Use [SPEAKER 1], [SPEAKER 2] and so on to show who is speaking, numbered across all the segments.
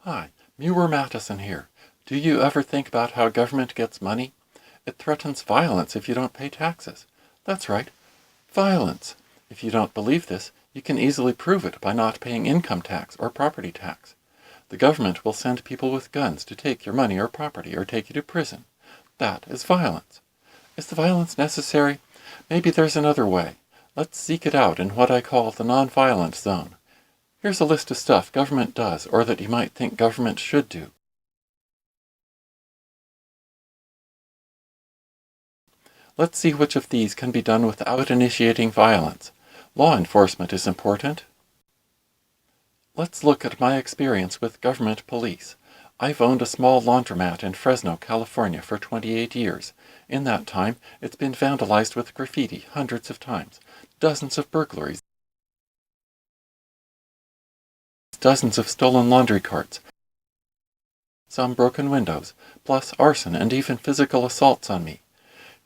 [SPEAKER 1] Hi, Muir Matheson here. Do you ever think about how government gets money? It threatens violence if you don't pay taxes. That's right, violence. If you don't believe this, you can easily prove it by not paying income tax or property tax. The government will send people with guns to take your money or property or take you to prison. That is violence. Is the violence necessary? Maybe there's another way. Let's seek it out in what I call the nonviolent zone. Here's a list of stuff government does, or that you might think government should do. Let's see which of these can be done without initiating violence. Law enforcement is important. Let's look at my experience with government police. I've owned a small laundromat in Fresno, California for 28 years. In that time, it's been vandalized with graffiti hundreds of times, dozens of burglaries, dozens of stolen laundry carts, some broken windows, plus arson and even physical assaults on me.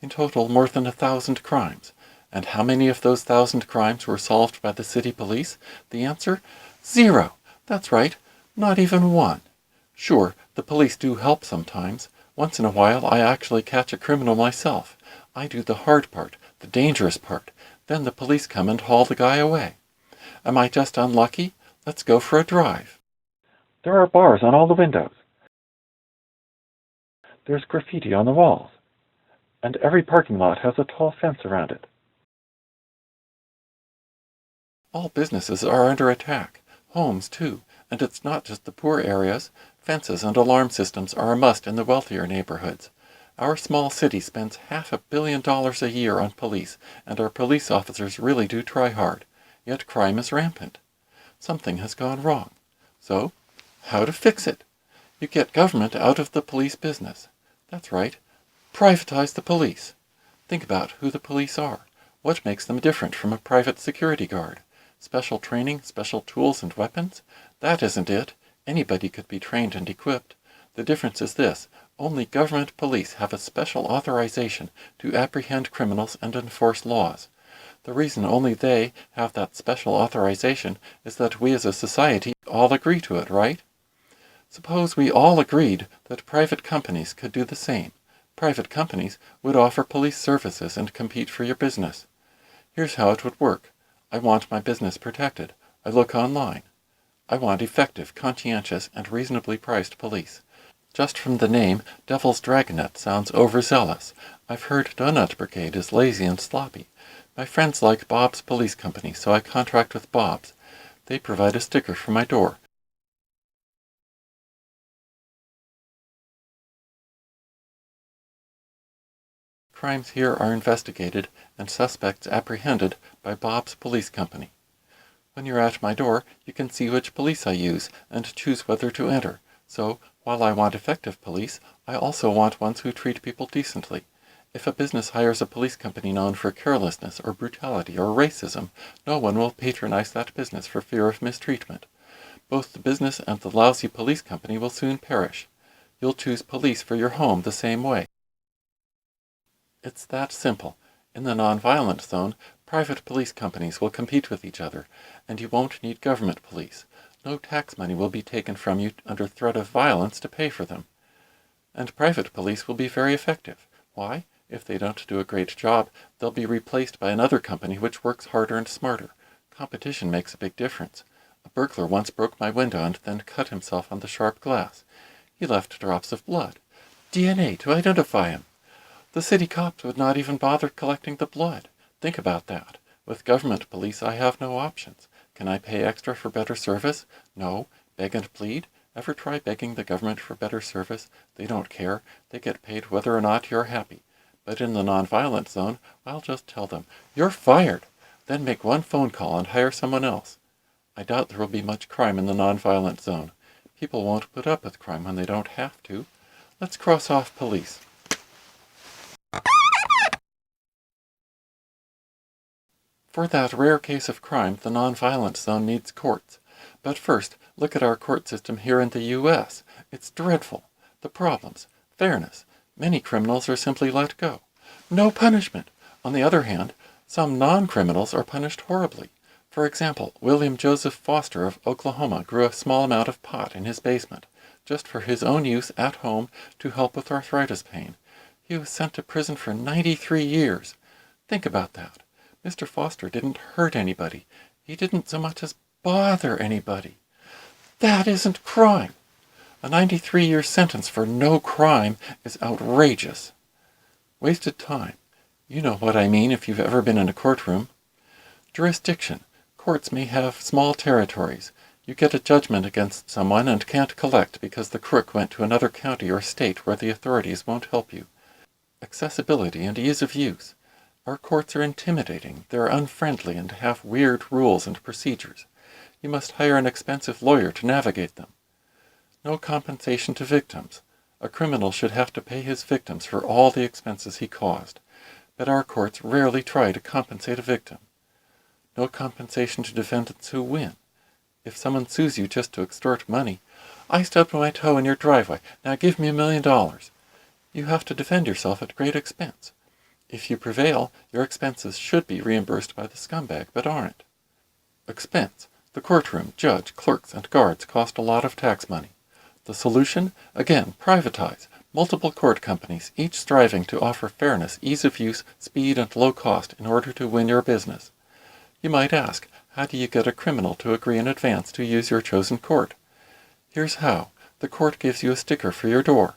[SPEAKER 1] In total, more than 1,000 crimes. And how many of those 1,000 crimes were solved by the city police? The answer? 0. That's right, not even one. Sure, the police do help sometimes. Once in a while I actually catch a criminal myself. I do the hard part, the dangerous part. Then the police come and haul the guy away. Am I just unlucky? Let's go for a drive. There are bars on all the windows. There's graffiti on the walls. And every parking lot has a tall fence around it. All businesses are under attack, homes too, and it's not just the poor areas. Fences and alarm systems are a must in the wealthier neighborhoods. Our small city spends $500 million a year on police, and our police officers really do try hard. Yet crime is rampant. Something has gone wrong. So, how to fix it? You get government out of the police business. That's right. Privatize the police. Think about who the police are. What makes them different from a private security guard? Special training, special tools and weapons? That isn't it. Anybody could be trained and equipped. The difference is this: only government police have a special authorization to apprehend criminals and enforce laws. The reason only they have that special authorization is that we as a society all agree to it, right? Suppose we all agreed that private companies could do the same. Private companies would offer police services and compete for your business. Here's how it would work. I want my business protected. I look online. I want effective, conscientious, and reasonably priced police. Just from the name, Devil's Dragonet sounds overzealous. I've heard Donut Brigade is lazy and sloppy. My friends like Bob's Police Company, so I contract with Bob's. They provide a sticker for my door. Crimes here are investigated and suspects apprehended by Bob's Police Company. When you're at my door, you can see which police I use and choose whether to enter. So, while I want effective police, I also want ones who treat people decently. If a business hires a police company known for carelessness or brutality or racism, no one will patronize that business for fear of mistreatment. Both the business and the lousy police company will soon perish. You'll choose police for your home the same way. It's that simple. In the nonviolent zone, private police companies will compete with each other, and you won't need government police. No tax money will be taken from you under threat of violence to pay for them. And private police will be very effective. Why? If they don't do a great job, they'll be replaced by another company which works harder and smarter. Competition makes a big difference. A burglar once broke my window and then cut himself on the sharp glass. He left drops of blood. DNA to identify him. The city cops would not even bother collecting the blood. Think about that. With government police, I have no options. Can I pay extra for better service? No. Beg and plead? Ever try begging the government for better service? They don't care. They get paid whether or not you're happy. But in the nonviolent zone, I'll just tell them, "You're fired." Then make one phone call and hire someone else. I doubt there will be much crime in the nonviolent zone. People won't put up with crime when they don't have to. Let's cross off police. For that rare case of crime, the nonviolent zone needs courts. But first, look at our court system here in the U.S. It's dreadful. The problems. Fairness. Many criminals are simply let go. No punishment. On the other hand, some non-criminals are punished horribly. For example, William Joseph Foster of Oklahoma grew a small amount of pot in his basement, just for his own use at home to help with arthritis pain. He was sent to prison for 93 years. Think about that. Mr. Foster didn't hurt anybody. He didn't so much as bother anybody. That isn't crime. A 93-year sentence for no crime is outrageous. Wasted time. You know what I mean if you've ever been in a courtroom. Jurisdiction. Courts may have small territories. You get a judgment against someone and can't collect because the crook went to another county or state where the authorities won't help you. Accessibility and ease of use. Our courts are intimidating, they're unfriendly, and have weird rules and procedures. You must hire an expensive lawyer to navigate them. No compensation to victims. A criminal should have to pay his victims for all the expenses he caused, but our courts rarely try to compensate a victim. No compensation to defendants who win. If someone sues you just to extort money, I stubbed my toe in your driveway, now give me $1 million. You have to defend yourself at great expense. If you prevail, your expenses should be reimbursed by the scumbag, but aren't. Expense. The courtroom, judge, clerks, and guards cost a lot of tax money. The solution? Again, privatize. Multiple court companies, each striving to offer fairness, ease of use, speed, and low cost in order to win your business. You might ask, how do you get a criminal to agree in advance to use your chosen court? Here's how. The court gives you a sticker for your door.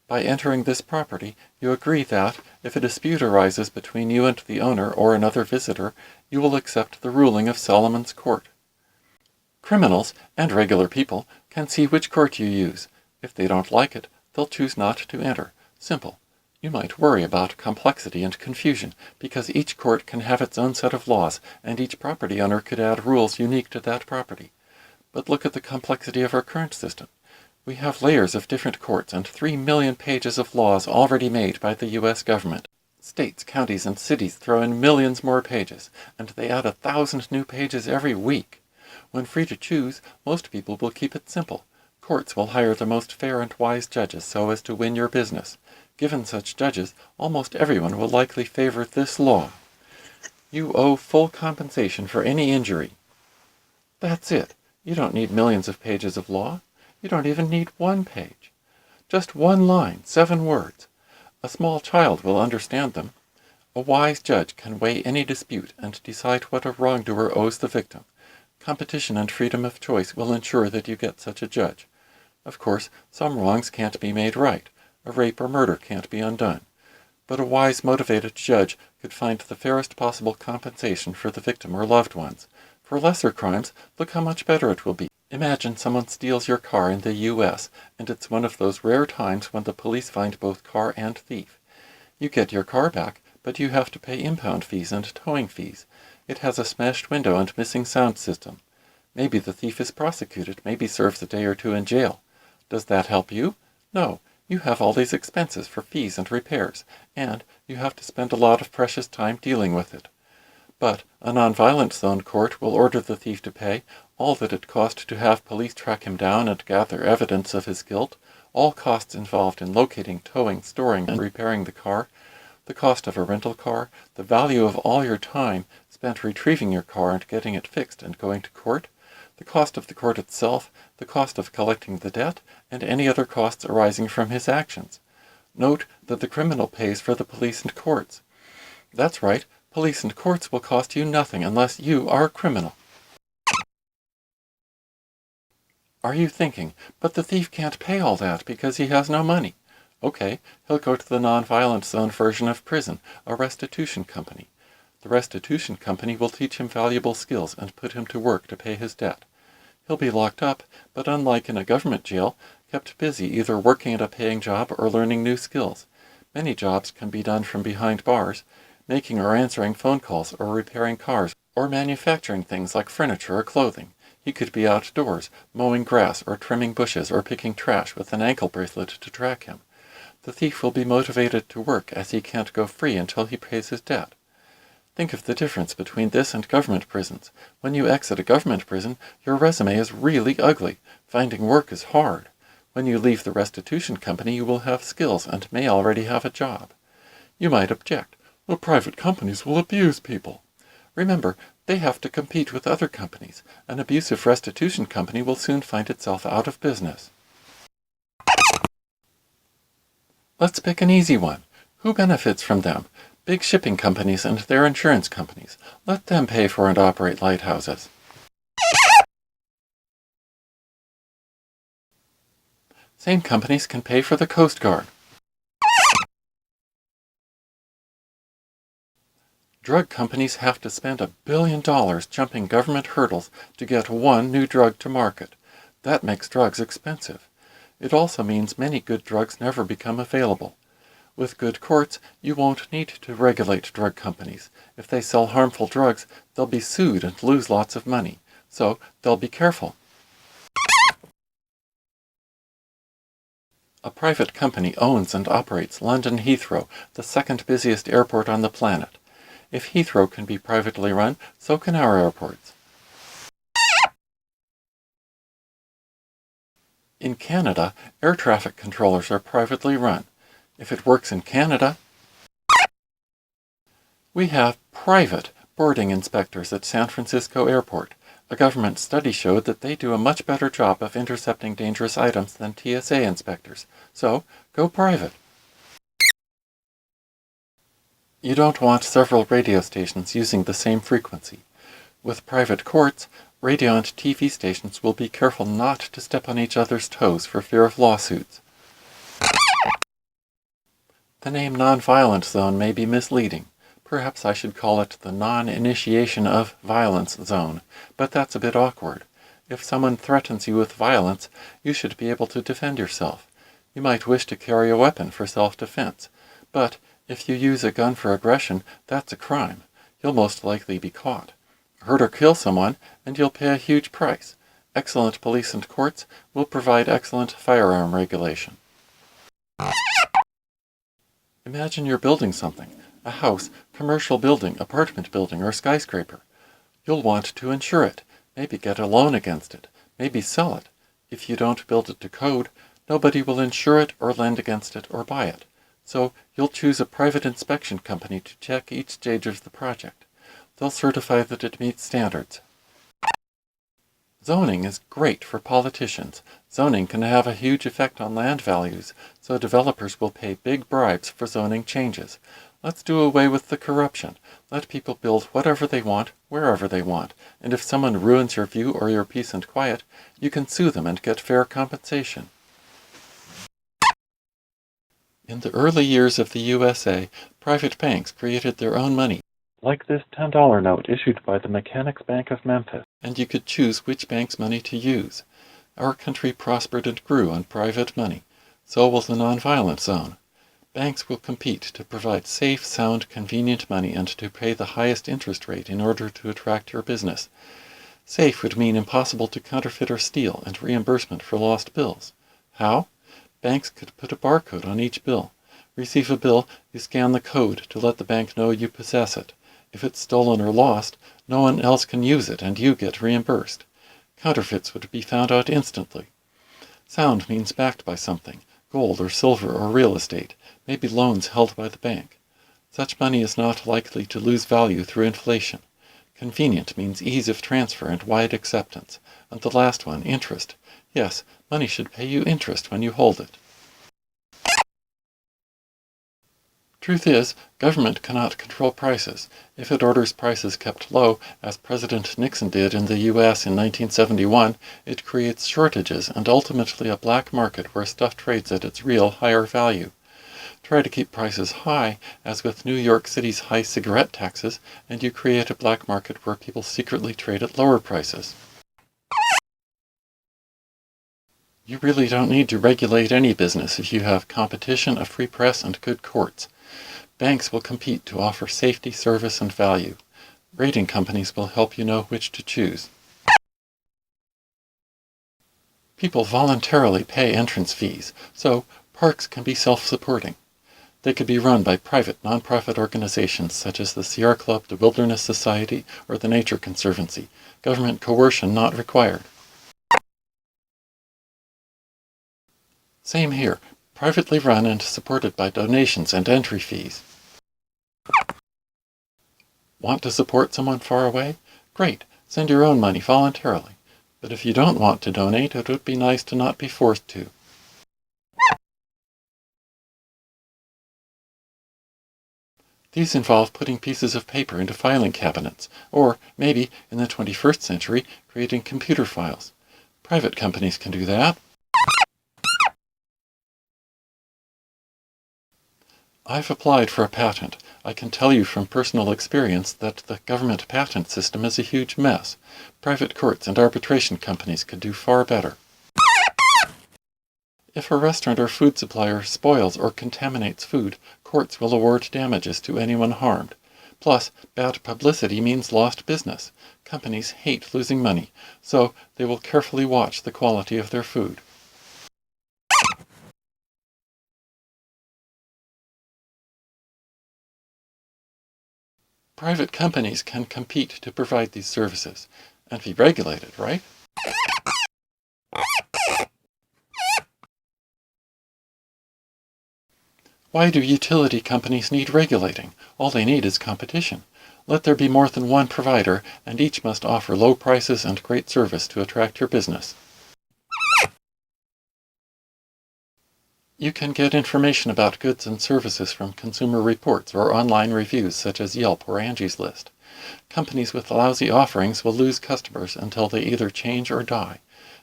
[SPEAKER 1] By entering this property, you agree that, if a dispute arises between you and the owner or another visitor, you will accept the ruling of Solomon's court. Criminals, and regular people, can see which court you use. If they don't like it, they'll choose not to enter. Simple. You might worry about complexity and confusion, because each court can have its own set of laws, and each property owner could add rules unique to that property. But look at the complexity of our current system. We have layers of different courts and 3 million pages of laws already made by the U.S. government. States, counties, and cities throw in millions more pages, and they add 1,000 new pages every week. When free to choose, most people will keep it simple. Courts will hire the most fair and wise judges so as to win your business. Given such judges, almost everyone will likely favor this law. You owe full compensation for any injury. That's it. You don't need millions of pages of law. You don't even need one page. Just one line, 7 words. A small child will understand them. A wise judge can weigh any dispute and decide what a wrongdoer owes the victim. Competition and freedom of choice will ensure that you get such a judge. Of course, some wrongs can't be made right. A rape or murder can't be undone. But a wise, motivated judge could find the fairest possible compensation for the victim or loved ones. For lesser crimes, look how much better it will be. Imagine someone steals your car in the U.S., and it's one of those rare times when the police find both car and thief. You get your car back, but you have to pay impound fees and towing fees. It has a smashed window and missing sound system. Maybe the thief is prosecuted, maybe serves a day or 2 in jail. Does that help you? No. You have all these expenses for fees and repairs, and you have to spend a lot of precious time dealing with it. But a nonviolent zone court will order the thief to pay all that it cost to have police track him down and gather evidence of his guilt, all costs involved in locating, towing, storing, and repairing the car, the cost of a rental car, the value of all your time spent retrieving your car and getting it fixed and going to court, the cost of the court itself, the cost of collecting the debt, and any other costs arising from his actions. Note that the criminal pays for the police and courts. That's right, police and courts will cost you nothing unless you are a criminal. Are you thinking, but the thief can't pay all that because he has no money? Okay, he'll go to the NonViolent Zone version of prison, a restitution company. The restitution company will teach him valuable skills and put him to work to pay his debt. He'll be locked up, but unlike in a government jail, kept busy either working at a paying job or learning new skills. Many jobs can be done from behind bars, making or answering phone calls or repairing cars or manufacturing things like furniture or clothing. He could be outdoors, mowing grass or trimming bushes or picking trash with an ankle bracelet to track him. The thief will be motivated to work as he can't go free until he pays his debt. Think of the difference between this and government prisons. When you exit a government prison, your resume is really ugly. Finding work is hard. When you leave the restitution company, you will have skills and may already have a job. You might object. Well, private companies will abuse people. Remember, they have to compete with other companies. An abusive restitution company will soon find itself out of business. Let's pick an easy one. Who benefits from them? Big shipping companies and their insurance companies. Let them pay for and operate lighthouses. Same companies can pay for the Coast Guard. Drug companies have to spend $1 billion jumping government hurdles to get one new drug to market. That makes drugs expensive. It also means many good drugs never become available. With good courts, you won't need to regulate drug companies. If they sell harmful drugs, they'll be sued and lose lots of money. So they'll be careful. A private company owns and operates London Heathrow, the second busiest airport on the planet. If Heathrow can be privately run, so can our airports. In Canada, air traffic controllers are privately run. If it works in Canada, we have private boarding inspectors at San Francisco Airport. A government study showed that they do a much better job of intercepting dangerous items than TSA inspectors. So, go private. You don't want several radio stations using the same frequency. With private courts, radio and TV stations will be careful not to step on each other's toes for fear of lawsuits. The name NonViolent Zone may be misleading. Perhaps I should call it the non-initiation of violence zone, but that's a bit awkward. If someone threatens you with violence, you should be able to defend yourself. You might wish to carry a weapon for self-defense, but if you use a gun for aggression, that's a crime. You'll most likely be caught. Hurt or kill someone, and you'll pay a huge price. Excellent police and courts will provide excellent firearm regulation. Imagine you're building something, a house, commercial building, apartment building, or skyscraper. You'll want to insure it, maybe get a loan against it, maybe sell it. If you don't build it to code, nobody will insure it or lend against it or buy it. So you'll choose a private inspection company to check each stage of the project. They'll certify that it meets standards. Zoning is great for politicians. Zoning can have a huge effect on land values, so developers will pay big bribes for zoning changes. Let's do away with the corruption. Let people build whatever they want, wherever they want, and if someone ruins your view or your peace and quiet, you can sue them and get fair compensation. In the early years of the USA, private banks created their own money, like this $10 note issued by the Mechanics Bank of Memphis, and you could choose which bank's money to use. Our country prospered and grew on private money. So will the nonviolent zone. Banks will compete to provide safe, sound, convenient money and to pay the highest interest rate in order to attract your business. Safe would mean impossible to counterfeit or steal, and reimbursement for lost bills. How? Banks could put a barcode on each bill. Receive a bill, you scan the code to let the bank know you possess it. If it's stolen or lost, no one else can use it and you get reimbursed. Counterfeits would be found out instantly. Sound means backed by something, gold or silver or real estate, maybe loans held by the bank. Such money is not likely to lose value through inflation. Convenient means ease of transfer and wide acceptance. And the last one, interest. Yes, money should pay you interest when you hold it. Truth is, government cannot control prices. If it orders prices kept low, as President Nixon did in the U.S. in 1971, it creates shortages and ultimately a black market where stuff trades at its real higher value. Try to keep prices high, as with New York City's high cigarette taxes, and you create a black market where people secretly trade at lower prices. You really don't need to regulate any business if you have competition, a free press, and good courts. Banks will compete to offer safety, service, and value. Rating companies will help you know which to choose. People voluntarily pay entrance fees, so parks can be self-supporting. They could be run by private, nonprofit organizations such as the Sierra Club, the Wilderness Society, or the Nature Conservancy. Government coercion not required. Same here, privately run and supported by donations and entry fees. Want to support someone far away? Great, send your own money voluntarily. But if you don't want to donate, it would be nice to not be forced to. These involve putting pieces of paper into filing cabinets, or maybe, in the 21st century, creating computer files. Private companies can do that. I've applied for a patent. I can tell you from personal experience that the government patent system is a huge mess. Private courts and arbitration companies could do far better. If a restaurant or food supplier spoils or contaminates food, courts will award damages to anyone harmed. Plus, bad publicity means lost business. Companies hate losing money, so they will carefully watch the quality of their food. Private companies can compete to provide these services and be regulated, right? Why do utility companies need regulating? All they need is competition. Let there be more than one provider, and each must offer low prices and great service to attract your business. You can get information about goods and services from consumer reports or online reviews such as Yelp or Angie's List. Companies with lousy offerings will lose customers until they either change or die.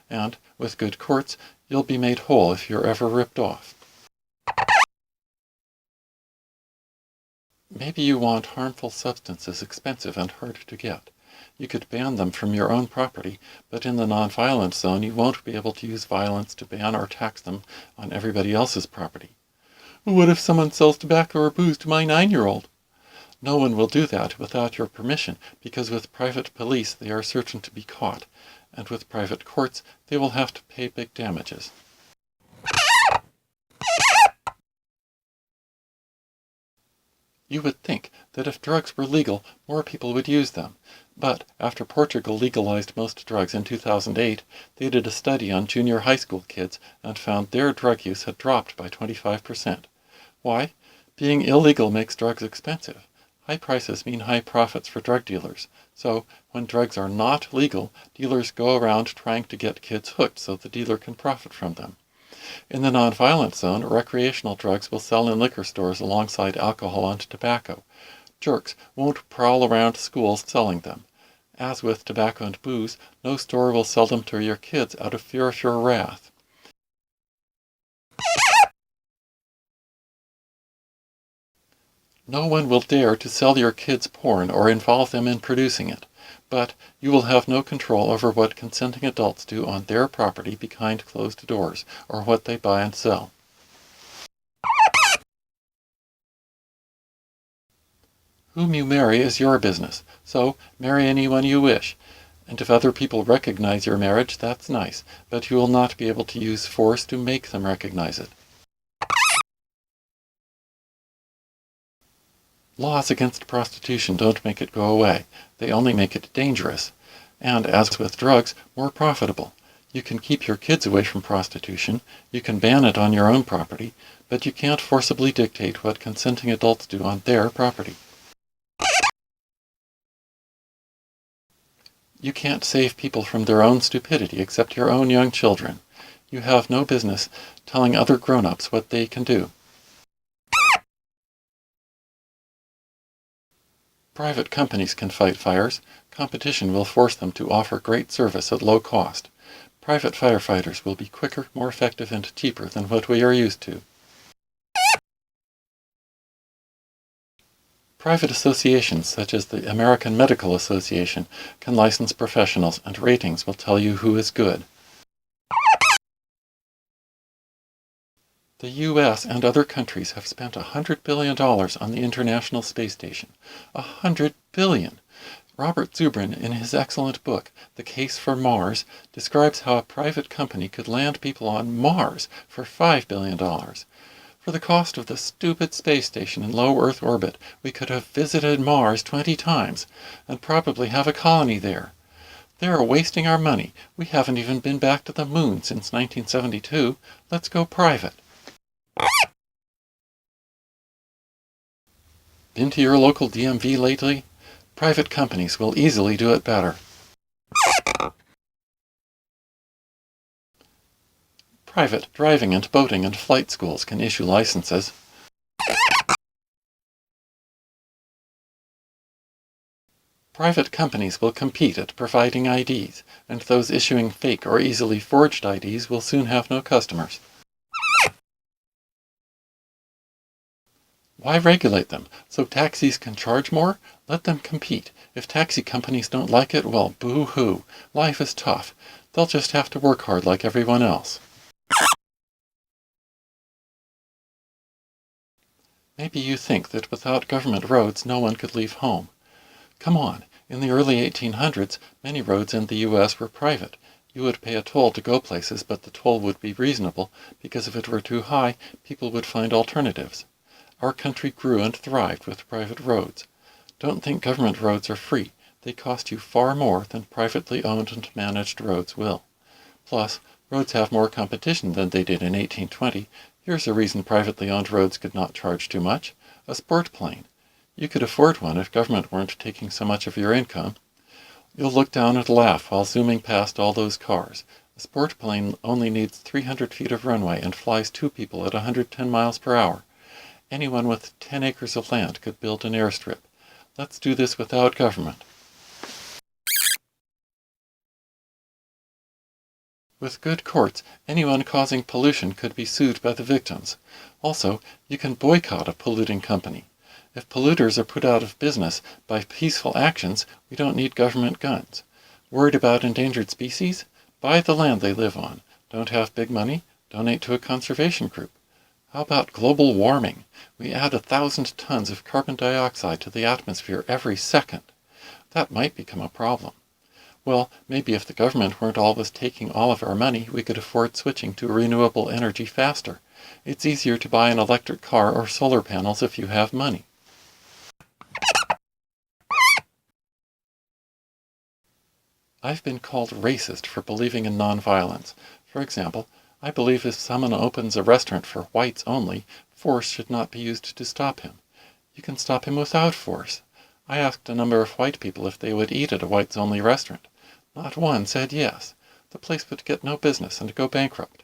[SPEAKER 1] And, with good courts, you'll be made whole if you're ever ripped off. Maybe you want harmful substances expensive and hard to get. You could ban them from your own property, but in the nonviolent zone you won't be able to use violence to ban or tax them on everybody else's property. What if someone sells tobacco or booze to my 9-year-old? No one will do that without your permission, because with private police they are certain to be caught, and with private courts they will have to pay big damages. You would think that if drugs were legal, more people would use them. But after Portugal legalized most drugs in 2008, they did a study on junior high school kids and found their drug use had dropped by 25%. Why? Being illegal makes drugs expensive. High prices mean high profits for drug dealers. So, when drugs are not legal, dealers go around trying to get kids hooked so the dealer can profit from them. In the nonviolent zone, recreational drugs will sell in liquor stores alongside alcohol and tobacco. Jerks won't prowl around schools selling them. As with tobacco and booze, no store will sell them to your kids out of fear of your wrath. No one will dare to sell your kids porn or involve them in producing it. But you will have no control over what consenting adults do on their property behind closed doors, or what they buy and sell. Whom you marry is your business, so marry anyone you wish. And if other people recognize your marriage, that's nice, but you will not be able to use force to make them recognize it. Laws against prostitution don't make it go away. They only make it dangerous. And, as with drugs, more profitable. You can keep your kids away from prostitution, you can ban it on your own property, but you can't forcibly dictate what consenting adults do on their property. You can't save people from their own stupidity except your own young children. You have no business telling other grown-ups what they can do. Private companies can fight fires. Competition will force them to offer great service at low cost. Private firefighters will be quicker, more effective, and cheaper than what we are used to. Private associations, such as the American Medical Association, can license professionals, and ratings will tell you who is good. The U.S. and other countries have spent $100 billion on the International Space Station. $100 billion! Robert Zubrin, in his excellent book, The Case for Mars, describes how a private company could land people on Mars for $5 billion. For the cost of the stupid space station in low Earth orbit, we could have visited Mars 20 times, and probably have a colony there. They are wasting our money. We haven't even been back to the moon since 1972. Let's go private. Been to your local DMV lately? Private companies will easily do it better. Private driving and boating and flight schools can issue licenses. Private companies will compete at providing IDs, and those issuing fake or easily forged IDs will soon have no customers. Why regulate them? So taxis can charge more? Let them compete. If taxi companies don't like it, well, boo-hoo. Life is tough. They'll just have to work hard like everyone else. Maybe you think that without government roads no one could leave home. Come on, in the early 1800s, many roads in the U.S. were private. You would pay a toll to go places, but the toll would be reasonable, because if it were too high, people would find alternatives. Our country grew and thrived with private roads. Don't think government roads are free. They cost you far more than privately owned and managed roads will. Plus, roads have more competition than they did in 1820. Here's a reason privately owned roads could not charge too much. A sport plane. You could afford one if government weren't taking so much of your income. You'll look down and laugh while zooming past all those cars. A sport plane only needs 300 feet of runway and flies 2 people at 110 miles per hour. Anyone with 10 acres of land could build an airstrip. Let's do this without government. With good courts, anyone causing pollution could be sued by the victims. Also, you can boycott a polluting company. If polluters are put out of business by peaceful actions, we don't need government guns. Worried about endangered species? Buy the land they live on. Don't have big money? Donate to a conservation group. How about global warming? We add 1,000 tons of carbon dioxide to the atmosphere every second. That might become a problem. Well, maybe if the government weren't always taking all of our money, we could afford switching to renewable energy faster. It's easier to buy an electric car or solar panels if you have money. I've been called racist for believing in nonviolence. For example, I believe if someone opens a restaurant for whites only, force should not be used to stop him. You can stop him without force. I asked a number of white people if they would eat at a whites-only restaurant. Not one said yes. The place would get no business and go bankrupt.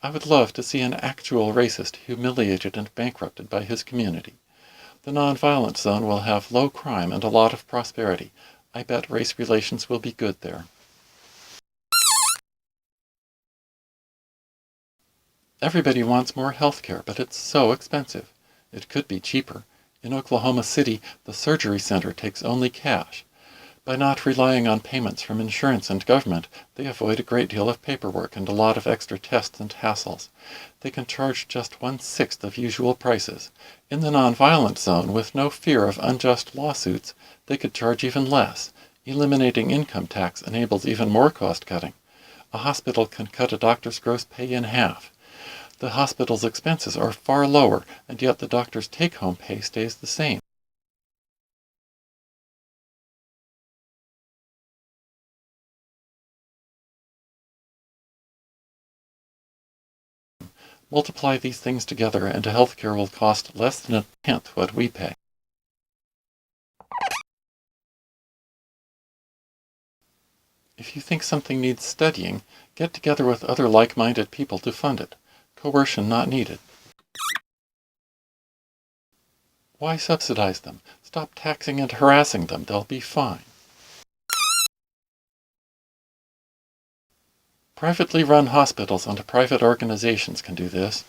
[SPEAKER 1] I would love to see an actual racist humiliated and bankrupted by his community. The NonViolent Zone will have low crime and a lot of prosperity. I bet race relations will be good there. Everybody wants more health care, but it's so expensive. It could be cheaper. In Oklahoma City, the surgery center takes only cash. By not relying on payments from insurance and government, they avoid a great deal of paperwork and a lot of extra tests and hassles. They can charge just 1/6 of usual prices. In the nonviolent zone, with no fear of unjust lawsuits, they could charge even less. Eliminating income tax enables even more cost-cutting. A hospital can cut a doctor's gross pay in half. The hospital's expenses are far lower, and yet the doctor's take-home pay stays the same. Multiply these things together and healthcare will cost less than a tenth what we pay. If you think something needs studying, get together with other like-minded people to fund it. Coercion not needed. Why subsidize them? Stop taxing and harassing them. They'll be fine. Privately run hospitals and private organizations can do this.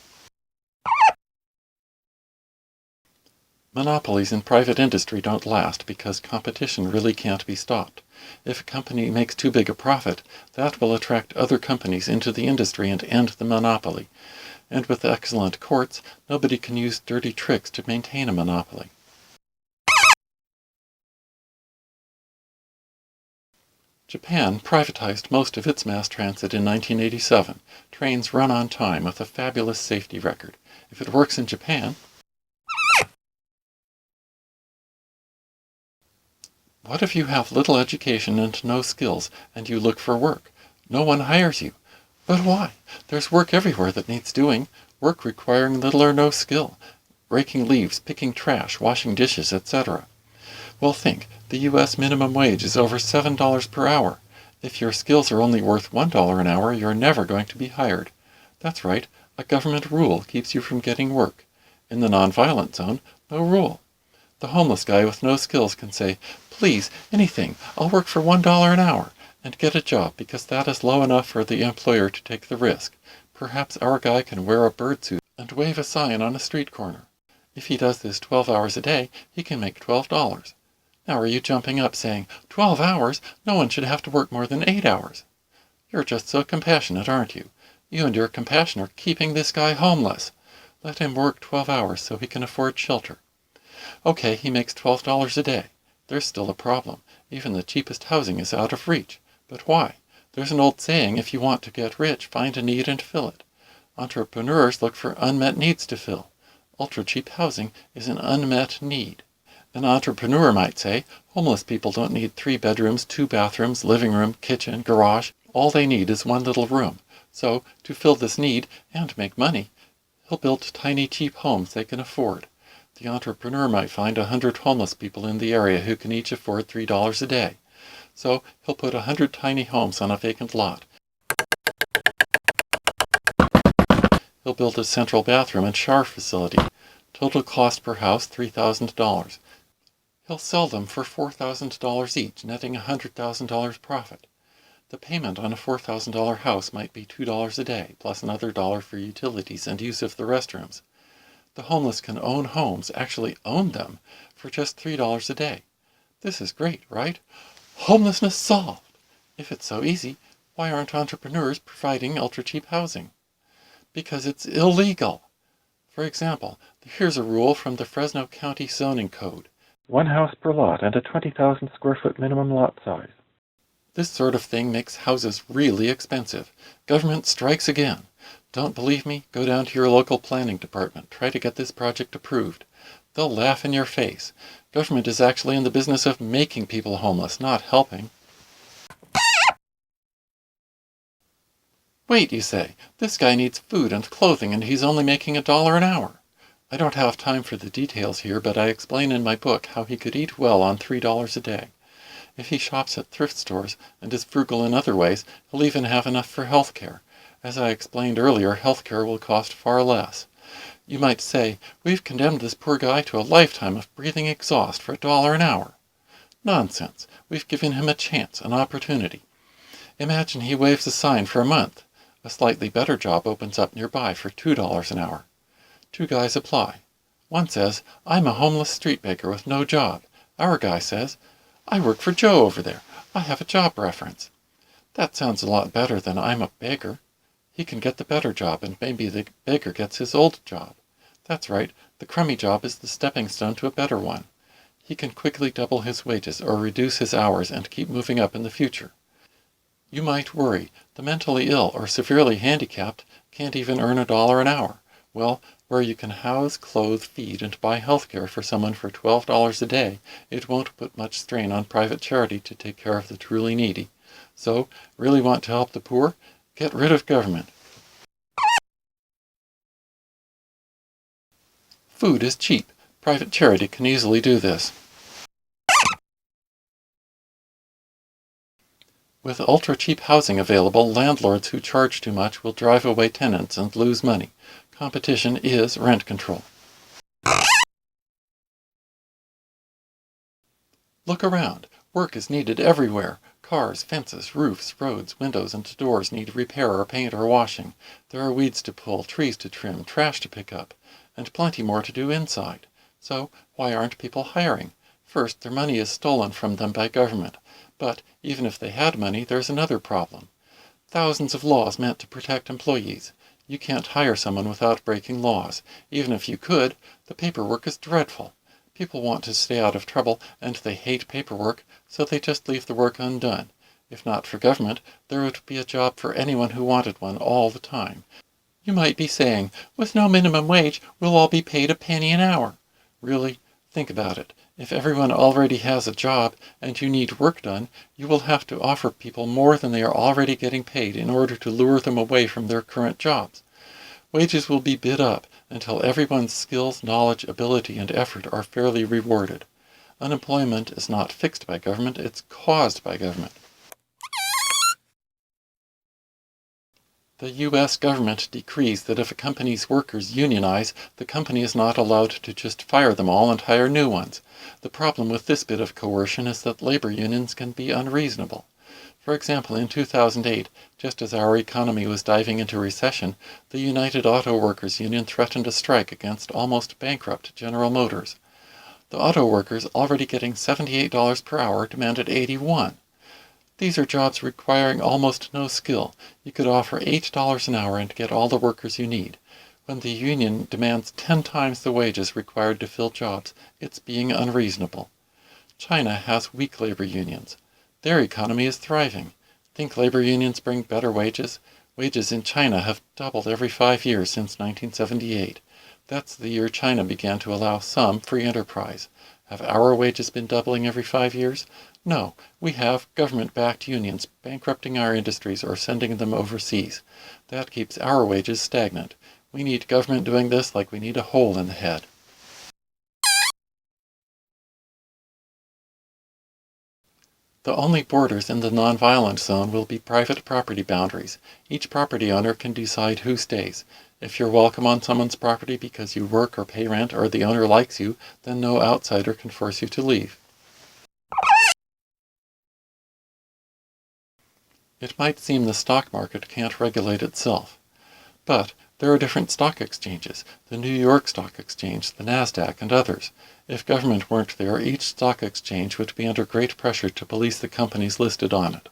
[SPEAKER 1] Monopolies in private industry don't last because competition really can't be stopped. If a company makes too big a profit, that will attract other companies into the industry and end the monopoly. And with excellent courts, nobody can use dirty tricks to maintain a monopoly. Japan privatized most of its mass transit in 1987. Trains run on time with a fabulous safety record. If it works in Japan, what if you have little education and no skills, and you look for work? No one hires you. But why? There's work everywhere that needs doing. Work requiring little or no skill. Raking leaves, picking trash, washing dishes, etc. Well, think, the U.S. minimum wage is over $7 per hour. If your skills are only worth $1 an hour, you're never going to be hired. That's right, a government rule keeps you from getting work. In the nonviolent zone, no rule. The homeless guy with no skills can say, "Please, anything, I'll work for $1 an hour," and get a job because that is low enough for the employer to take the risk. Perhaps our guy can wear a birdsuit and wave a sign on a street corner. If he does this 12 hours a day, he can make $12. Now are you jumping up saying, 12 hours? No one should have to work more than 8 hours. You're just so compassionate, aren't you? You and your compassion are keeping this guy homeless. Let him work 12 hours so he can afford shelter. Okay, he makes $12 a day. There's still a problem. Even the cheapest housing is out of reach. But why? There's an old saying, if you want to get rich, find a need and fill it. Entrepreneurs look for unmet needs to fill. Ultra-cheap housing is an unmet need. An entrepreneur might say, homeless people don't need 3 bedrooms, 2 bathrooms, living room, kitchen, garage. All they need is one little room. So, to fill this need and make money, he'll build tiny cheap homes they can afford. The entrepreneur might find 100 homeless people in the area who can each afford $3 a day. So, he'll put 100 tiny homes on a vacant lot. He'll build a central bathroom and shower facility. Total cost per house, $3,000. He'll sell them for $4,000 each, netting $100,000 profit. The payment on a $4,000 house might be $2 a day, plus another dollar for utilities and use of the restrooms. The homeless can own homes, actually own them, for just $3 a day. This is great, right? Homelessness solved! If it's so easy, why aren't entrepreneurs providing ultra-cheap housing? Because it's illegal. For example, here's a rule from the Fresno County Zoning Code. 1 house per lot and a 20,000 square foot minimum lot size. This sort of thing makes houses really expensive. Government strikes again. Don't believe me? Go down to your local planning department. Try to get this project approved. They'll laugh in your face. Government is actually in the business of making people homeless, not helping. Wait, you say, this guy needs food and clothing and he's only making $1 an hour. I don't have time for the details here, but I explain in my book how he could eat well on $3 a day. If he shops at thrift stores and is frugal in other ways, he'll even have enough for health care. As I explained earlier, health care will cost far less. You might say, we've condemned this poor guy to a lifetime of breathing exhaust for $1 an hour. Nonsense. We've given him a chance, an opportunity. Imagine he waves a sign for a month. A slightly better job opens up nearby for $2 an hour. 2 guys apply. One says, I'm a homeless street baker with no job. Our guy says, I work for Joe over there. I have a job reference. That sounds a lot better than I'm a beggar. He can get the better job, and maybe the beggar gets his old job. That's right, the crummy job is the stepping stone to a better one. He can quickly double his wages or reduce his hours and keep moving up in the future. You might worry, the mentally ill or severely handicapped can't even earn $1 an hour. Well, where you can house, clothe, feed, and buy health care for someone for $12 a day, it won't put much strain on private charity to take care of the truly needy. So, really want to help the poor? Get rid of government. Food is cheap. Private charity can easily do this. With ultra-cheap housing available, landlords who charge too much will drive away tenants and lose money. Competition is rent control. Look around. Work is needed everywhere. Cars, fences, roofs, roads, windows, and doors need repair or paint or washing. There are weeds to pull, trees to trim, trash to pick up, and plenty more to do inside. So, why aren't people hiring? First, their money is stolen from them by government. But, even if they had money, there's another problem. Thousands of laws meant to protect employees. You can't hire someone without breaking laws. Even if you could, the paperwork is dreadful. People want to stay out of trouble, and they hate paperwork, so they just leave the work undone. If not for government, there would be a job for anyone who wanted one all the time. You might be saying, with no minimum wage, we'll all be paid a penny an hour. Really? Think about it. If everyone already has a job and you need work done, you will have to offer people more than they are already getting paid in order to lure them away from their current jobs. Wages will be bid up until everyone's skills, knowledge, ability, and effort are fairly rewarded. Unemployment is not fixed by government, it's caused by government. The U.S. government decrees that if a company's workers unionize, the company is not allowed to just fire them all and hire new ones. The problem with this bit of coercion is that labor unions can be unreasonable. For example, in 2008, just as our economy was diving into recession, the United Auto Workers Union threatened a strike against almost bankrupt General Motors. The auto workers, already getting $78 per hour, demanded $81. These are jobs requiring almost no skill. You could offer $8 an hour and get all the workers you need. When the union demands 10 times the wages required to fill jobs, it's being unreasonable. China has weak labor unions. Their economy is thriving. Think labor unions bring better wages? Wages in China have doubled every 5 years since 1978. That's the year China began to allow some free enterprise. Have our wages been doubling every 5 years? No, we have government-backed unions bankrupting our industries or sending them overseas. That keeps our wages stagnant. We need government doing this like we need a hole in the head. The only borders in the nonviolent zone will be private property boundaries. Each property owner can decide who stays. If you're welcome on someone's property because you work or pay rent or the owner likes you, then no outsider can force you to leave. It might seem the stock market can't regulate itself, but there are different stock exchanges, the New York Stock Exchange, the NASDAQ, and others. If government weren't there, each stock exchange would be under great pressure to police the companies listed on it.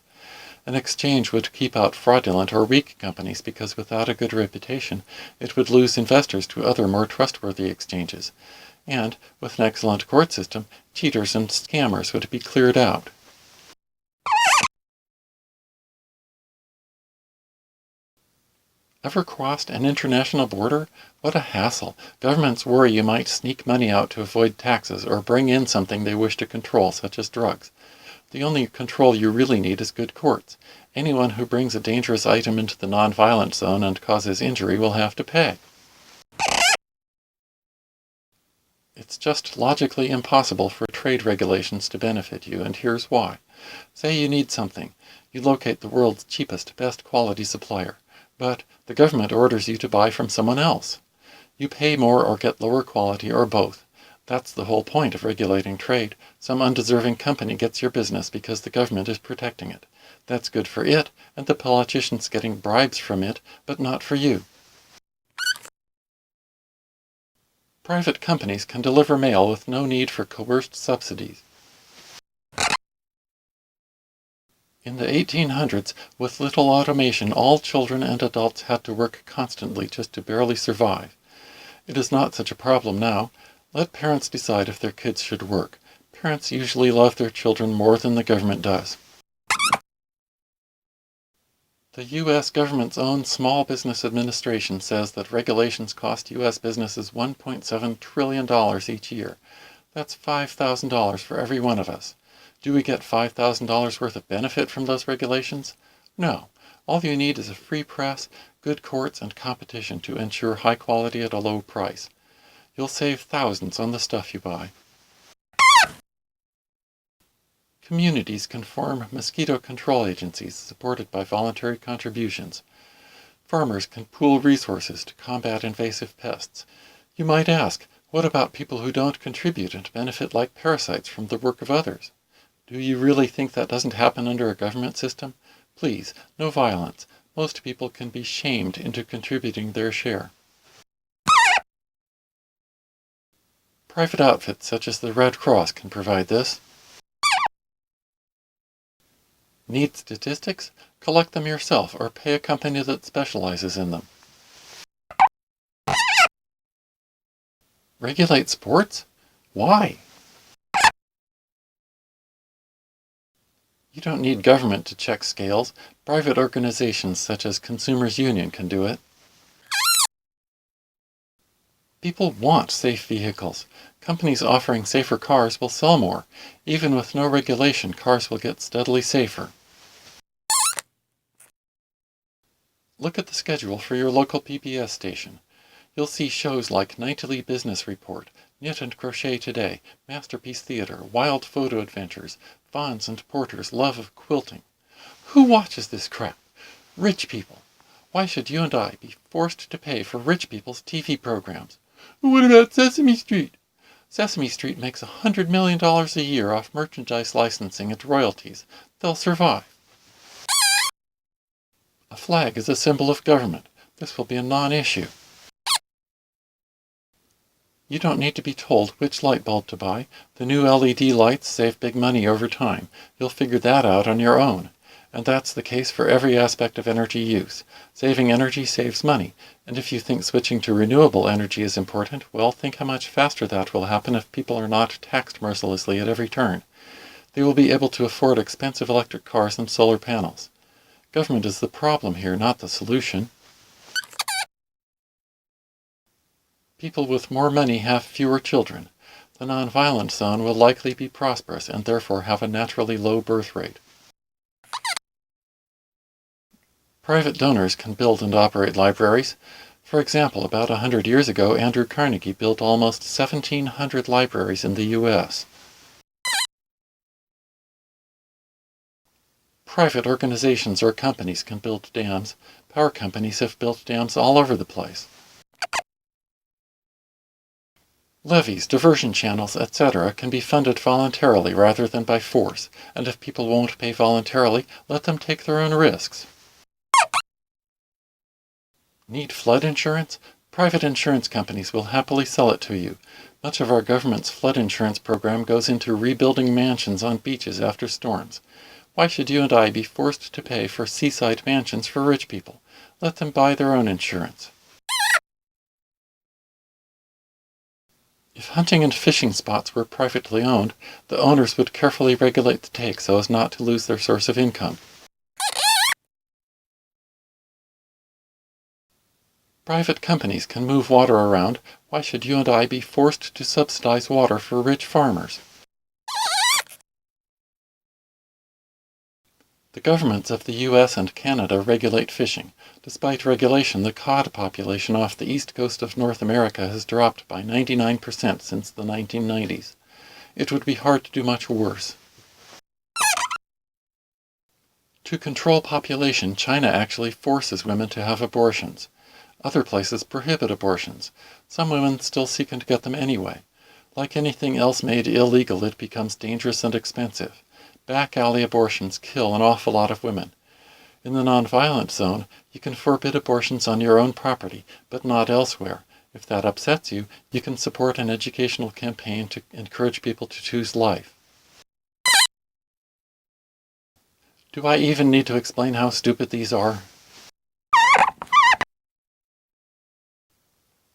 [SPEAKER 1] An exchange would keep out fraudulent or weak companies because without a good reputation, it would lose investors to other more trustworthy exchanges. And, with an excellent court system, cheaters and scammers would be cleared out. Ever crossed an international border? What a hassle. Governments worry you might sneak money out to avoid taxes or bring in something they wish to control, such as drugs. The only control you really need is good courts. Anyone who brings a dangerous item into the nonviolent zone and causes injury will have to pay. It's just logically impossible for trade regulations to benefit you, and here's why. Say you need something. You locate the world's cheapest, best quality supplier. But the government orders you to buy from someone else. You pay more or get lower quality or both. That's the whole point of regulating trade. Some undeserving company gets your business because the government is protecting it. That's good for it and the politicians getting bribes from it, but not for you. Private companies can deliver mail with no need for coerced subsidies. In the 1800s, with little automation, all children and adults had to work constantly just to barely survive. It is not such a problem now. Let parents decide if their kids should work. Parents usually love their children more than the government does. The U.S. government's own Small Business Administration says that regulations cost U.S. businesses $1.7 trillion each year. That's $5,000 for every one of us. Do we get $5,000 worth of benefit from those regulations? No. All you need is a free press, good courts, and competition to ensure high quality at a low price. You'll save thousands on the stuff you buy. Communities can form mosquito control agencies supported by voluntary contributions. Farmers can pool resources to combat invasive pests. You might ask, what about people who don't contribute and benefit like parasites from the work of others? Do you really think that doesn't happen under a government system? Please, no violence. Most people can be shamed into contributing their share. Private outfits such as the Red Cross can provide this. Need statistics? Collect them yourself or pay a company that specializes in them. Regulate sports? Why? You don't need government to check scales. Private organizations such as Consumers Union can do it. People want safe vehicles. Companies offering safer cars will sell more. Even with no regulation, cars will get steadily safer. Look at the schedule for your local PBS station. You'll see shows like Nightly Business Report, Knit and Crochet Today, Masterpiece Theater, Wild Photo Adventures, Vaughn's and Porter's Love of Quilting. Who watches this crap? Rich people. Why should you and I be forced to pay for rich people's TV programs? What about Sesame Street? Sesame Street makes $100 million a year off merchandise licensing and royalties. They'll survive. A flag is a symbol of government. This will be a non-issue. You don't need to be told which light bulb to buy. The new LED lights save big money over time. You'll figure that out on your own. And that's the case for every aspect of energy use. Saving energy saves money, and if you think switching to renewable energy is important, well, think how much faster that will happen if people are not taxed mercilessly at every turn. They will be able to afford expensive electric cars and solar panels. Government is the problem here, not the solution. People with more money have fewer children. The NonViolent Zone will likely be prosperous and therefore have a naturally low birth rate. Private donors can build and operate libraries. For example, about 100 years ago, Andrew Carnegie built almost 1,700 libraries in the U.S. Private organizations or companies can build dams. Power companies have built dams all over the place. Levees, diversion channels, etc. can be funded voluntarily rather than by force, and if people won't pay voluntarily, let them take their own risks. Need flood insurance? Private insurance companies will happily sell it to you. Much of our government's flood insurance program goes into rebuilding mansions on beaches after storms. Why should you and I be forced to pay for seaside mansions for rich people? Let them buy their own insurance. If hunting and fishing spots were privately owned, the owners would carefully regulate the take so as not to lose their source of income. Private companies can move water around. Why should you and I be forced to subsidize water for rich farmers? The governments of the US and Canada regulate fishing. Despite regulation, the cod population off the east coast of North America has dropped by 99% since the 1990s. It would be hard to do much worse. To control population, China actually forces women to have abortions. Other places prohibit abortions. Some women still seek to get them anyway. Like anything else made illegal, it becomes dangerous and expensive. Back alley abortions kill an awful lot of women. In the NonViolent Zone, you can forbid abortions on your own property, but not elsewhere. If that upsets you, you can support an educational campaign to encourage people to choose life. Do I even need to explain how stupid these are?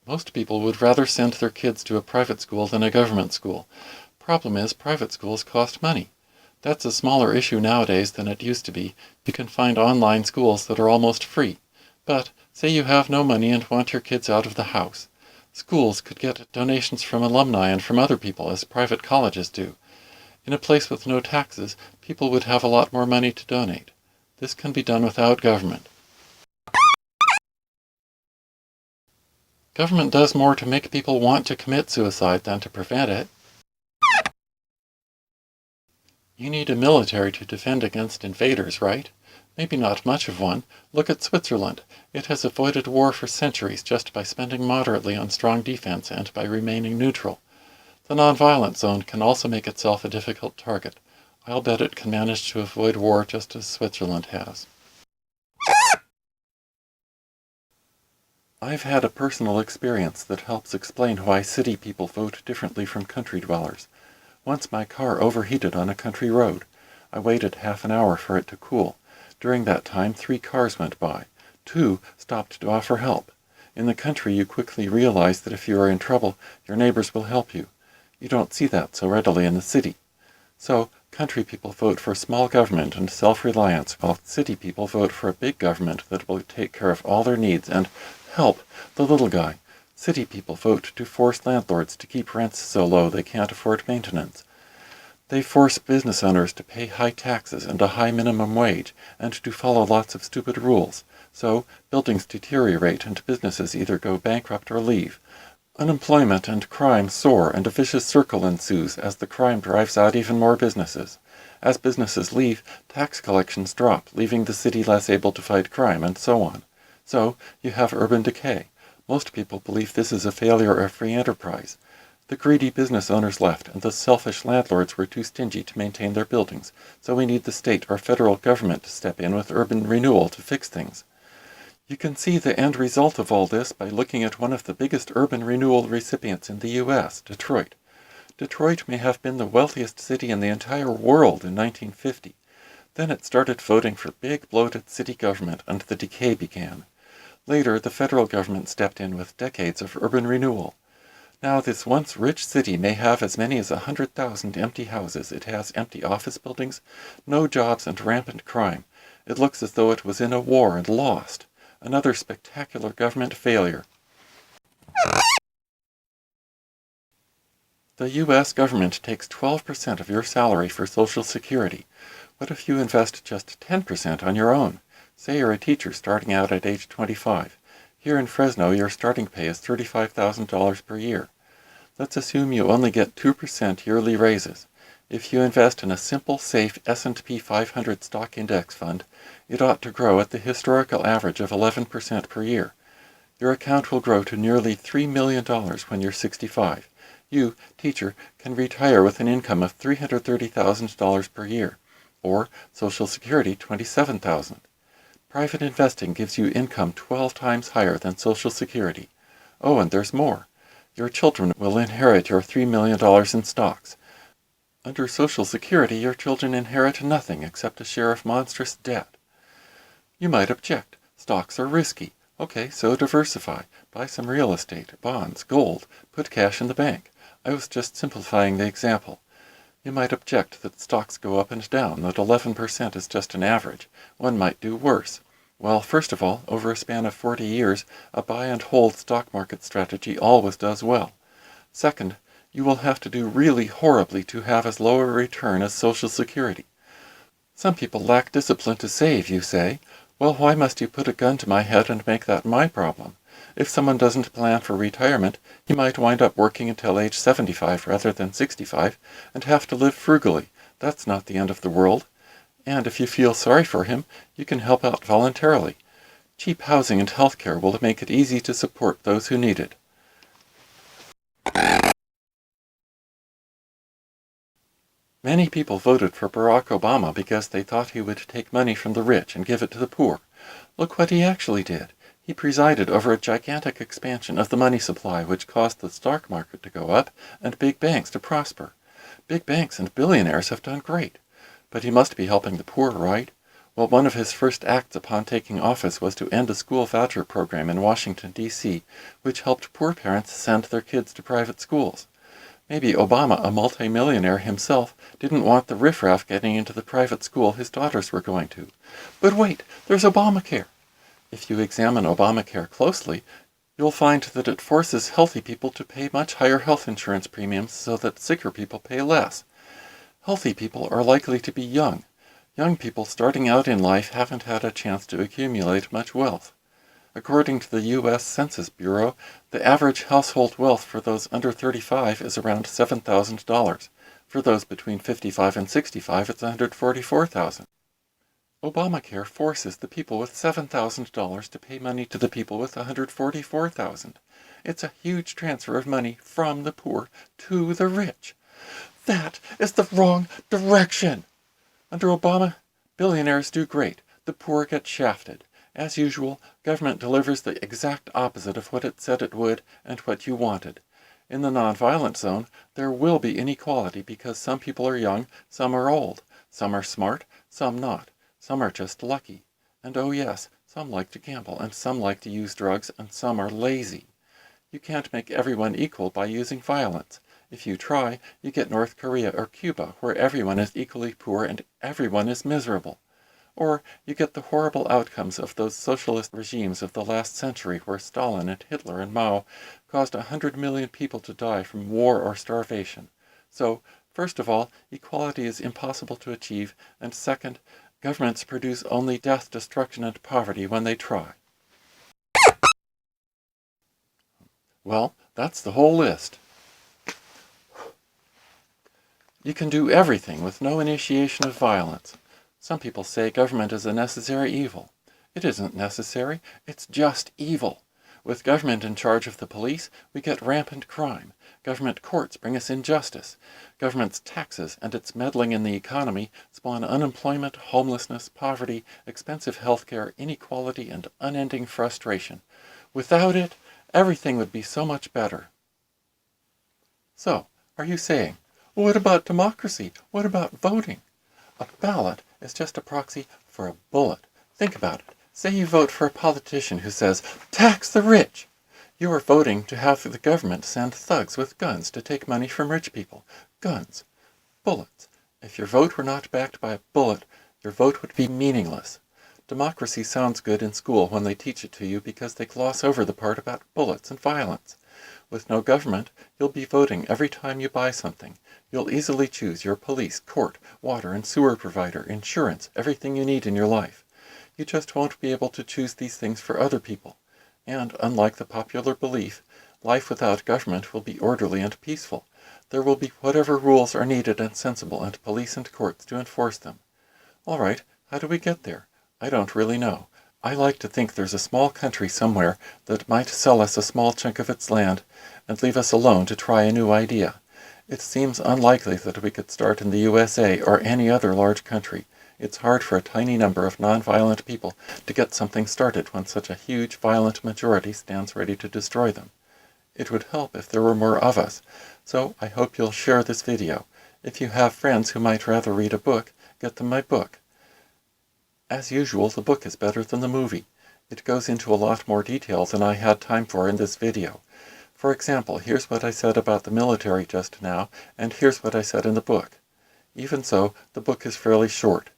[SPEAKER 1] Most people would rather send their kids to a private school than a government school. Problem is, private schools cost money. That's a smaller issue nowadays than it used to be. You can find online schools that are almost free. But, say you have no money and want your kids out of the house. Schools could get donations from alumni and from other people, as private colleges do. In a place with no taxes, people would have a lot more money to donate. This can be done without government. Government does more to make people want to commit suicide than to prevent it. You need a military to defend against invaders, right? Maybe not much of one. Look at Switzerland. It has avoided war for centuries just by spending moderately on strong defense and by remaining neutral. The NonViolent Zone can also make itself a difficult target. I'll bet it can manage to avoid war just as Switzerland has. I've had a personal experience that helps explain why city people vote differently from country dwellers. Once my car overheated on a country road. I waited half an hour for it to cool. During that time, 3 cars went by. 2 stopped to offer help. In the country, you quickly realize that if you are in trouble, your neighbors will help you. You don't see that so readily in the city. So, country people vote for small government and self-reliance, while city people vote for a big government that will take care of all their needs and help the little guy. City people vote to force landlords to keep rents so low they can't afford maintenance. They force business owners to pay high taxes and a high minimum wage, and to follow lots of stupid rules. So, buildings deteriorate and businesses either go bankrupt or leave. Unemployment and crime soar, and a vicious circle ensues as the crime drives out even more businesses. As businesses leave, tax collections drop, leaving the city less able to fight crime, and so on. So, you have urban decay. Most people believe this is a failure of free enterprise. The greedy business owners left, and the selfish landlords were too stingy to maintain their buildings, so we need the state or federal government to step in with urban renewal to fix things. You can see the end result of all this by looking at one of the biggest urban renewal recipients in the U.S., Detroit. Detroit may have been the wealthiest city in the entire world in 1950. Then it started voting for big, bloated city government, and the decay began. Later, the federal government stepped in with decades of urban renewal. Now this once rich city may have as many as 100,000 empty houses. It has empty office buildings, no jobs, and rampant crime. It looks as though it was in a war and lost. Another spectacular government failure. The U.S. government takes 12% of your salary for Social Security. What if you invest just 10% on your own? Say you're a teacher starting out at age 25. Here in Fresno, your starting pay is $35,000 per year. Let's assume you only get 2% yearly raises. If you invest in a simple, safe S&P 500 stock index fund, it ought to grow at the historical average of 11% per year. Your account will grow to nearly $3 million when you're 65. You, teacher, can retire with an income of $330,000 per year, or Social Security $27,000. Private investing gives you income 12 times higher than Social Security. Oh, and there's more. Your children will inherit your $3 million in stocks. Under Social Security, your children inherit nothing except a share of monstrous debt. You might object. Stocks are risky. Okay, so diversify. Buy some real estate, bonds, gold, put cash in the bank. I was just simplifying the example. You might object that stocks go up and down, that 11% is just an average. One might do worse. Well, first of all, over a span of 40 years, a buy and hold stock market strategy always does well. Second, you will have to do really horribly to have as low a return as Social Security. Some people lack discipline to save, you say. Well, why must you put a gun to my head and make that my problem? If someone doesn't plan for retirement, he might wind up working until age 75 rather than 65 and have to live frugally. That's not the end of the world. And if you feel sorry for him, you can help out voluntarily. Cheap housing and health care will make it easy to support those who need it. Many people voted for Barack Obama because they thought he would take money from the rich and give it to the poor. Look what he actually did. He presided over a gigantic expansion of the money supply which caused the stock market to go up and big banks to prosper. Big banks and billionaires have done great. But he must be helping the poor, right? Well, one of his first acts upon taking office was to end a school voucher program in Washington, D.C., which helped poor parents send their kids to private schools. Maybe Obama, a multimillionaire himself, didn't want the riffraff getting into the private school his daughters were going to. But wait, there's Obamacare. If you examine Obamacare closely, you'll find that it forces healthy people to pay much higher health insurance premiums so that sicker people pay less. Healthy people are likely to be young. Young people starting out in life haven't had a chance to accumulate much wealth. According to the U.S. Census Bureau, the average household wealth for those under 35 is around $7,000. For those between 55 and 65, it's $144,000. Obamacare forces the people with $7,000 to pay money to the people with $144,000. It's a huge transfer of money from the poor to the rich. That is the wrong direction. Under Obama, billionaires do great. The poor get shafted. As usual, government delivers the exact opposite of what it said it would and what you wanted. In the nonviolent zone, there will be inequality because some people are young, some are old, some are smart, some not, some are just lucky. And oh yes, some like to gamble, and some like to use drugs, and some are lazy. You can't make everyone equal by using violence. If you try, you get North Korea or Cuba, where everyone is equally poor and everyone is miserable. Or you get the horrible outcomes of those socialist regimes of the last century where Stalin and Hitler and Mao caused 100 million people to die from war or starvation. So, first of all, equality is impossible to achieve, and second, governments produce only death, destruction, and poverty when they try. Well, that's the whole list. You can do everything with no initiation of violence. Some people say government is a necessary evil. It isn't necessary, it's just evil. With government in charge of the police, we get rampant crime. Government courts bring us injustice. Government's taxes and its meddling in the economy spawn unemployment, homelessness, poverty, expensive health care, inequality, and unending frustration. Without it, everything would be so much better. So, are you saying, what about democracy? What about voting? A ballot is just a proxy for a bullet. Think about it. Say you vote for a politician who says, tax the rich. You are voting to have the government send thugs with guns to take money from rich people. Guns. Bullets. If your vote were not backed by a bullet, your vote would be meaningless. Democracy sounds good in school when they teach it to you because they gloss over the part about bullets and violence. With no government, you'll be voting every time you buy something. You'll easily choose your police, court, water and sewer provider, insurance, everything you need in your life. You just won't be able to choose these things for other people. And, unlike the popular belief, life without government will be orderly and peaceful. There will be whatever rules are needed and sensible, and police and courts to enforce them. All right, how do we get there? I don't really know. I like to think there's a small country somewhere that might sell us a small chunk of its land and leave us alone to try a new idea. It seems unlikely that we could start in the USA or any other large country. It's hard for a tiny number of nonviolent people to get something started when such a huge violent majority stands ready to destroy them. It would help if there were more of us, so I hope you'll share this video. If you have friends who might rather read a book, get them my book. As usual, the book is better than the movie. It goes into a lot more detail than I had time for in this video. For example, here's what I said about the military just now, and here's what I said in the book. Even so, the book is fairly short.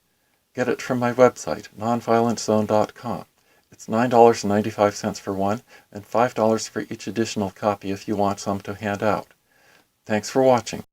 [SPEAKER 1] Get it from my website, NonViolentZone.com. It's $9.95 for one, and $5 for each additional copy if you want some to hand out. Thanks for watching.